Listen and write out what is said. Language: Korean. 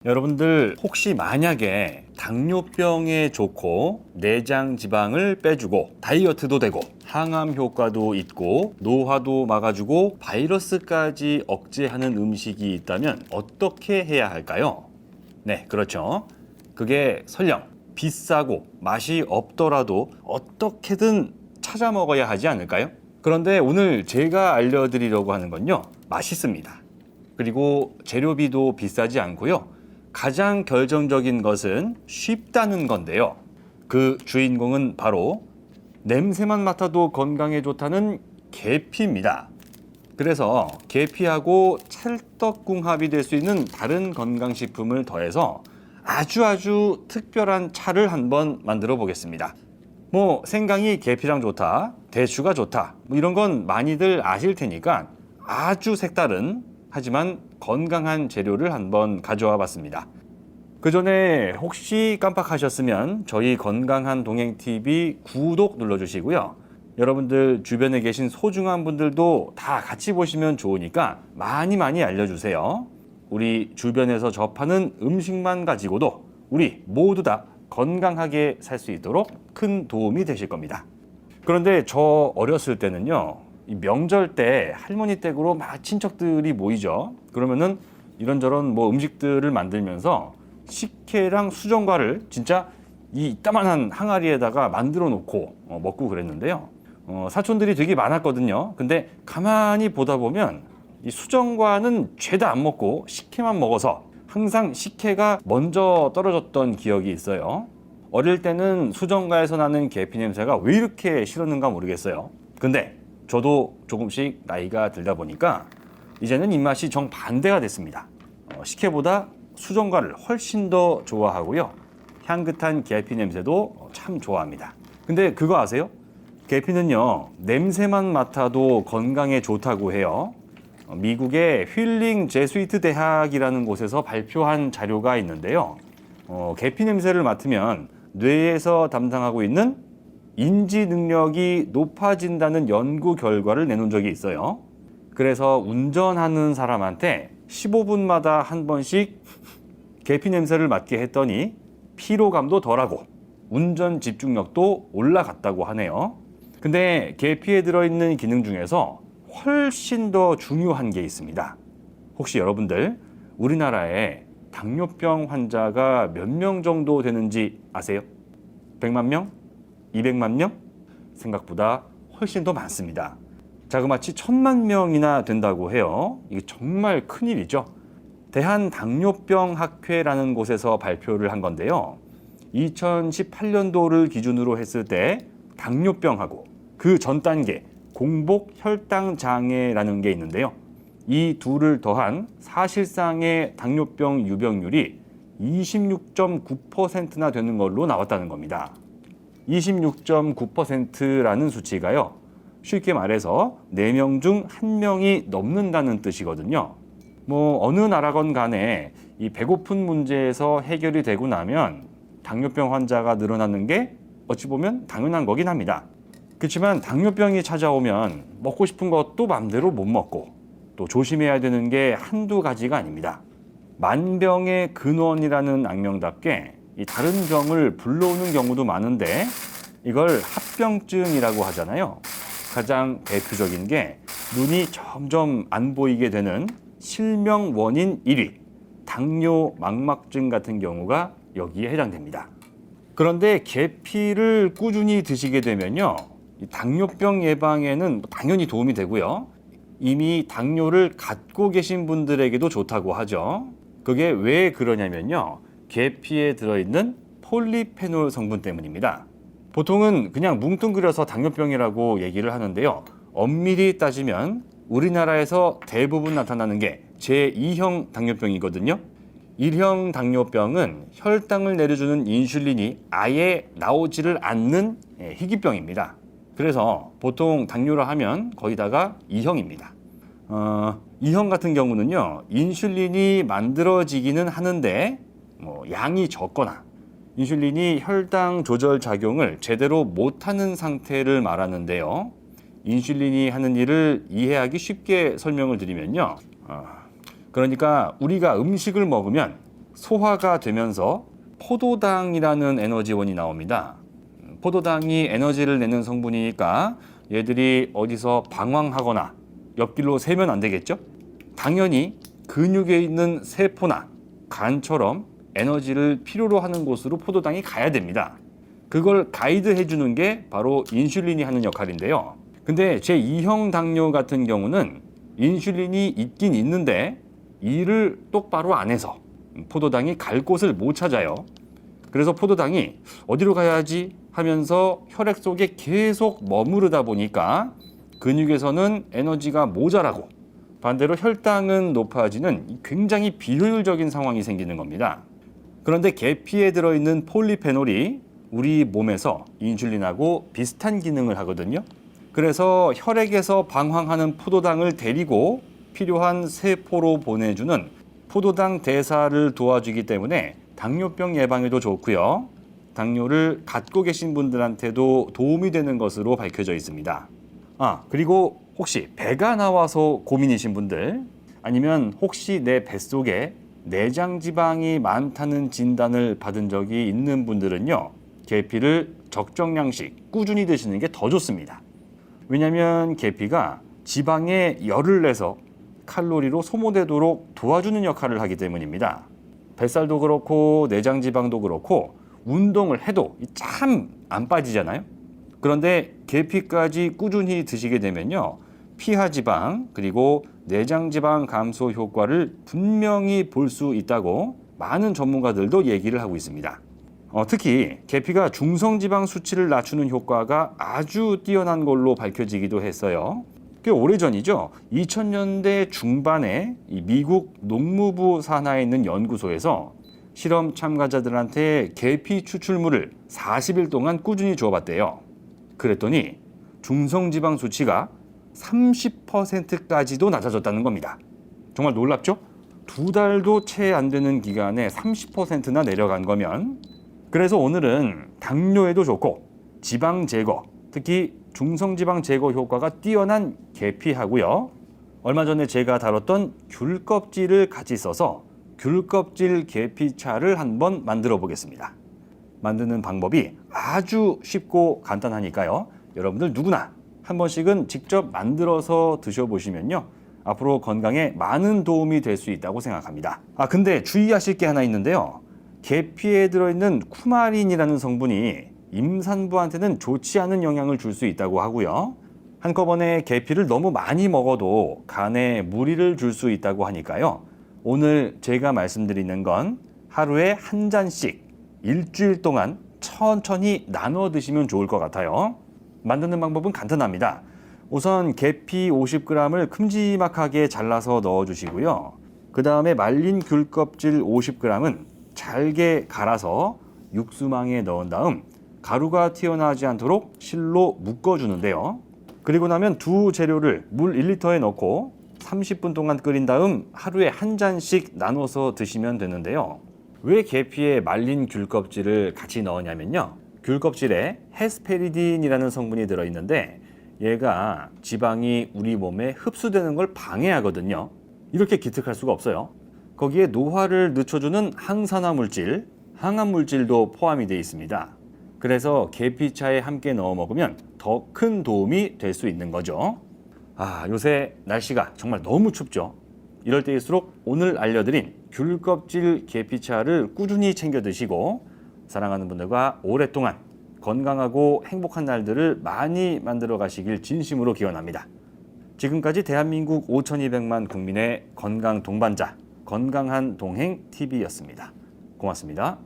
여러분들 혹시 만약에 당뇨병에 좋고 내장 지방을 빼주고 다이어트도 되고 항암 효과도 있고 노화도 막아주고 바이러스까지 억제하는 음식이 있다면 어떻게 해야 할까요? 네, 그렇죠. 그게 설령 비싸고 맛이 없더라도 어떻게든 찾아 먹어야 하지 않을까요? 그런데 오늘 제가 알려드리려고 하는 건요, 맛있습니다. 그리고 재료비도 비싸지 않고요. 가장 결정적인 것은 쉽다는 건데요. 그 주인공은 바로 냄새만 맡아도 건강에 좋다는 계피입니다. 그래서 계피하고 찰떡궁합이 될 수 있는 다른 건강식품을 더해서 아주 특별한 차를 한번 만들어 보겠습니다. 생강이 계피랑 좋다, 대추가 좋다, 이런 건 많이들 아실 테니까 아주 색다른 하지만 건강한 재료를 한번 가져와 봤습니다. 그 전에 혹시 깜빡하셨으면 저희 건강한 동행TV 구독 눌러주시고요. 여러분들 주변에 계신 소중한 분들도 다 같이 보시면 좋으니까 많이 알려주세요. 우리 주변에서 접하는 음식만 가지고도 우리 모두 다 건강하게 살 수 있도록 큰 도움이 되실 겁니다. 그런데 저 어렸을 때는요, 이 명절 때 할머니 댁으로 막 친척들이 모이죠. 그러면은 이런저런 음식들을 만들면서 식혜랑 수정과를 진짜 이 이따만한 항아리에다가 만들어 놓고 먹고 그랬는데요. 사촌들이 되게 많았거든요. 근데 가만히 보다 보면 이 수정과는 죄다 안 먹고 식혜만 먹어서 항상 식혜가 먼저 떨어졌던 기억이 있어요. 어릴 때는 수정과에서 나는 계피 냄새가 왜 이렇게 싫었는가 모르겠어요. 근데 저도 조금씩 나이가 들다 보니까 이제는 입맛이 정반대가 됐습니다. 식혜보다 수정과를 훨씬 더 좋아하고요. 향긋한 계피 냄새도 참 좋아합니다. 근데 그거 아세요? 계피는요, 냄새만 맡아도 건강에 좋다고 해요. 미국의 휠링 제수이트 대학이라는 곳에서 발표한 자료가 있는데요. 계피 냄새를 맡으면 뇌에서 담당하고 있는 인지 능력이 높아진다는 연구 결과를 내놓은 적이 있어요. 그래서 운전하는 사람한테 15분마다 한 번씩 계피 냄새를 맡게 했더니 피로감도 덜하고 운전 집중력도 올라갔다고 하네요. 근데 계피에 들어있는 기능 중에서 훨씬 더 중요한 게 있습니다. 혹시 여러분들 우리나라에 당뇨병 환자가 몇 명 정도 되는지 아세요? 100만 명? 200만 명? 생각보다 훨씬 더 많습니다. 자그마치 1000만 명이나 된다고 해요. 이게 정말 큰일이죠. 대한당뇨병학회라는 곳에서 발표를 한 건데요. 2018년도를 기준으로 했을 때 당뇨병하고 그 전 단계 공복 혈당 장애라는 게 있는데요. 이 둘을 더한 사실상의 당뇨병 유병률이 26.9%나 되는 걸로 나왔다는 겁니다. 26.9%라는 수치가요, 쉽게 말해서 4명 중 1명이 넘는다는 뜻이거든요. 어느 나라건 간에 이 배고픈 문제에서 해결이 되고 나면 당뇨병 환자가 늘어나는 게 어찌 보면 당연한 거긴 합니다. 그렇지만 당뇨병이 찾아오면 먹고 싶은 것도 맘대로 못 먹고 또 조심해야 되는 게 한두 가지가 아닙니다. 만병의 근원이라는 악명답게 이 다른 병을 불러오는 경우도 많은데 이걸 합병증이라고 하잖아요. 가장 대표적인 게 눈이 점점 안 보이게 되는 실명 원인 1위, 당뇨 망막증 같은 경우가 여기에 해당됩니다. 그런데 계피를 꾸준히 드시게 되면요, 이 당뇨병 예방에는 당연히 도움이 되고요. 이미 당뇨를 갖고 계신 분들에게도 좋다고 하죠. 그게 왜 그러냐면요, 계피에 들어있는 폴리페놀 성분 때문입니다. 보통은 그냥 뭉뚱그려서 당뇨병이라고 얘기를 하는데요. 엄밀히 따지면 우리나라에서 대부분 나타나는 게 제2형 당뇨병이거든요. 1형 당뇨병은 혈당을 내려주는 인슐린이 아예 나오지를 않는 희귀병입니다. 그래서 보통 당뇨라 하면 거의 다가 2형입니다. 2형 같은 경우는요, 인슐린이 만들어지기는 하는데 양이 적거나 인슐린이 혈당 조절 작용을 제대로 못하는 상태를 말하는데요. 인슐린이 하는 일을 이해하기 쉽게 설명을 드리면요, 그러니까 우리가 음식을 먹으면 소화가 되면서 포도당이라는 에너지원이 나옵니다. 포도당이 에너지를 내는 성분이니까 얘들이 어디서 방황하거나 옆길로 새면 안 되겠죠? 당연히 근육에 있는 세포나 간처럼 에너지를 필요로 하는 곳으로 포도당이 가야 됩니다. 그걸 가이드해 주는 게 바로 인슐린이 하는 역할인데요. 근데 제2형 당뇨 같은 경우는 인슐린이 있긴 있는데 일을 똑바로 안 해서 포도당이 갈 곳을 못 찾아요. 그래서 포도당이 어디로 가야지 하면서 혈액 속에 계속 머무르다 보니까 근육에서는 에너지가 모자라고 반대로 혈당은 높아지는 굉장히 비효율적인 상황이 생기는 겁니다. 그런데 계피에 들어있는 폴리페놀이 우리 몸에서 인슐린하고 비슷한 기능을 하거든요. 그래서 혈액에서 방황하는 포도당을 데리고 필요한 세포로 보내주는 포도당 대사를 도와주기 때문에 당뇨병 예방에도 좋고요. 당뇨를 갖고 계신 분들한테도 도움이 되는 것으로 밝혀져 있습니다. 그리고 혹시 배가 나와서 고민이신 분들, 아니면 혹시 내 뱃속에 내장 지방이 많다는 진단을 받은 적이 있는 분들은요, 계피를 적정량씩 꾸준히 드시는 게 더 좋습니다. 왜냐하면 계피가 지방에 열을 내서 칼로리로 소모되도록 도와주는 역할을 하기 때문입니다. 뱃살도 그렇고 내장 지방도 그렇고 운동을 해도 참 안 빠지잖아요. 그런데 계피까지 꾸준히 드시게 되면요, 피하 지방 그리고 내장 지방 감소 효과를 분명히 볼 수 있다고 많은 전문가들도 얘기를 하고 있습니다. 특히 계피가 중성지방 수치를 낮추는 효과가 아주 뛰어난 걸로 밝혀지기도 했어요. 꽤 오래전이죠. 2000년대 중반에 미국 농무부 산하에 있는 연구소에서 실험 참가자들한테 계피 추출물을 40일 동안 꾸준히 주어봤대요. 그랬더니 중성지방 수치가 30%까지도 낮아졌다는 겁니다. 정말 놀랍죠? 2달도 채 안 되는 기간에 30%나 내려간 거면, 그래서 오늘은 당뇨에도 좋고 지방 제거, 특히 중성지방 제거 효과가 뛰어난 계피하고요. 얼마 전에 제가 다뤘던 귤 껍질을 같이 써서 귤 껍질 계피차를 한번 만들어 보겠습니다. 만드는 방법이 아주 쉽고 간단하니까요. 여러분들 누구나 한 번씩은 직접 만들어서 드셔보시면요, 앞으로 건강에 많은 도움이 될 수 있다고 생각합니다. 근데 주의하실 게 하나 있는데요. 계피에 들어있는 쿠마린이라는 성분이 임산부한테는 좋지 않은 영향을 줄 수 있다고 하고요. 한꺼번에 계피를 너무 많이 먹어도 간에 무리를 줄 수 있다고 하니까요. 오늘 제가 말씀드리는 건 하루에 한 잔씩 일주일 동안 천천히 나눠 드시면 좋을 것 같아요. 만드는 방법은 간단합니다. 우선 계피 50g을 큼지막하게 잘라서 넣어주시고요. 그 다음에 말린 귤 껍질 50g은 잘게 갈아서 육수망에 넣은 다음 가루가 튀어나오지 않도록 실로 묶어주는데요. 그리고 나면 두 재료를 물 1리터에 넣고 30분 동안 끓인 다음 하루에 한 잔씩 나눠서 드시면 되는데요. 왜 계피에 말린 귤 껍질을 같이 넣었냐면요, 귤 껍질에 헤스페리딘이라는 성분이 들어있는데 얘가 지방이 우리 몸에 흡수되는 걸 방해하거든요. 이렇게 기특할 수가 없어요. 거기에 노화를 늦춰주는 항산화 물질, 항암 물질도 포함이 되어 있습니다. 그래서 계피차에 함께 넣어 먹으면 더 큰 도움이 될 수 있는 거죠. 요새 날씨가 정말 너무 춥죠. 이럴 때일수록 오늘 알려드린 귤 껍질 계피차를 꾸준히 챙겨 드시고 사랑하는 분들과 오랫동안 건강하고 행복한 날들을 많이 만들어 가시길 진심으로 기원합니다. 지금까지 대한민국 5200만 국민의 건강 동반자, 건강한 동행 TV였습니다. 고맙습니다.